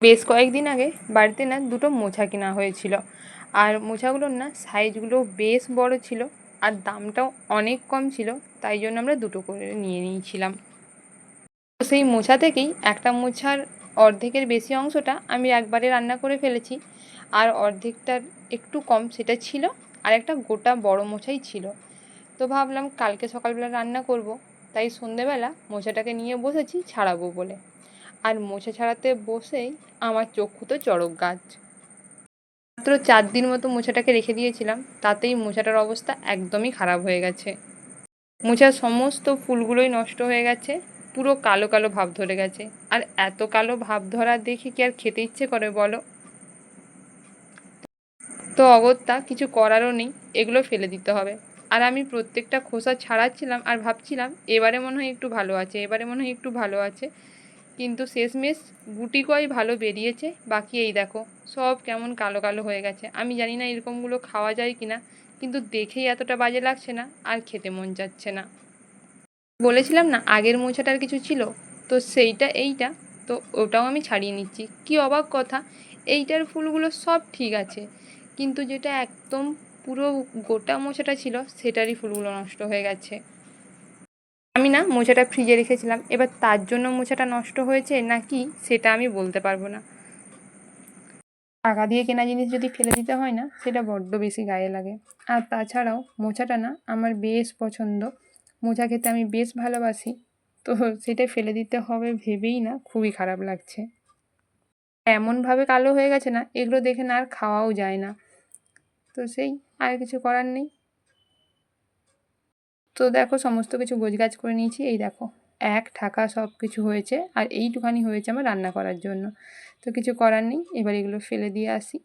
বেশ কয়েকদিন আগে বাড়িতে না দুটো মোছা কেনা হয়েছিল, আর মোছাগুলোর না সাইজগুলো বেশ বড় ছিল আর দামটাও অনেক কম ছিল, তাই জন্য আমরা দুটো করে নিয়ে নিয়েছিলাম। তো সেই মোছা থেকেই একটা মোছার অর্ধেকের বেশি অংশটা আমি একবারে রান্না করে ফেলেছি, আর অর্ধেকটার একটু কম সেটা ছিল, আর একটা গোটা বড় মোছাই ছিল। তো ভাবলাম কালকে সকালবেলা রান্না করব, তাই সন্ধেবেলা মোছাটাকে নিয়ে বসেছি ছাড়াবো বলে। আর মোছা ছাড়াতে বসেই আমার চক্ষু তো চড়ক গাছ। মাত্র 4 দিন মতো মোছাটাকে রেখে দিয়েছিলাম, তাতেই মোছাটার অবস্থা একদমই খারাপ হয়ে গেছে। মোছার সমস্ত ফুলগুলোই নষ্ট হয়ে গেছে, পুরো কালো কালো ভাব ধরে গেছে। আর এত কালো ভাব ধরা দেখে কি আর খেতে ইচ্ছে করে বলো? তো অগত্যা কিছু করারও নেই, এগুলো ফেলে দিতে হবে। আর আমি প্রত্যেকটা খোসা ছাড়াচ্ছিলাম আর ভাবছিলাম এবারে মনে হয় একটু ভালো আছে, এবারে মনে হয় একটু ভালো আছে, কিন্তু শেষমেশ গুটি কয় ভালো বেরিয়েছে, বাকি এই দেখো সব কেমন কালো কালো হয়ে গেছে। আমি জানি না এরকমগুলো খাওয়া যায় কি না, কিন্তু দেখেই এতটা বাজে লাগছে না, আর খেতে মন যাচ্ছে না। বলেছিলাম না আগের মোছাটার কিছু ছিল, তো সেইটা এইটা, তো ওটাও আমি ছাড়িয়ে নিচ্ছি। কি অবাক কথা, এইটার ফুলগুলো সব ঠিক আছে, কিন্তু যেটা একদম পুরো গোটা মোছাটা ছিল সেটারই ফুলগুলো নষ্ট হয়ে গেছে। আমি না মোছাটা ফ্রিজে রেখেছিলাম, এবার তার জন্য মোছাটা নষ্ট হয়েছে নাকি সেটা আমি বলতে পারবো না। টাকা দিয়ে কেনা জিনিস যদি ফেলে দিতে হয় না, সেটা বড্ড বেশি গায়ে লাগে। আর তাছাড়াও মোছাটা না আমার বেশ পছন্দ, মোছা খেতে আমি বেশ ভালোবাসি, তো সেটা ফেলে দিতে হবে ভেবেই না খুবই খারাপ লাগছে। এমনভাবে কালো হয়ে গেছে না, এগুলো দেখে না আর খাওয়াও যায় না। তো সেই আর কিছু করার নেই। তো দেখো সমস্ত কিছু গোছগাছ করে নিয়েছি, এই দেখো এক ঠাকা সব কিছু হয়েছে, আর এইটুখানি হয়েছে আমার রান্না করার জন্য। তো কিছু করার নেই, এবার এগুলো ফেলে দিয়ে আসি।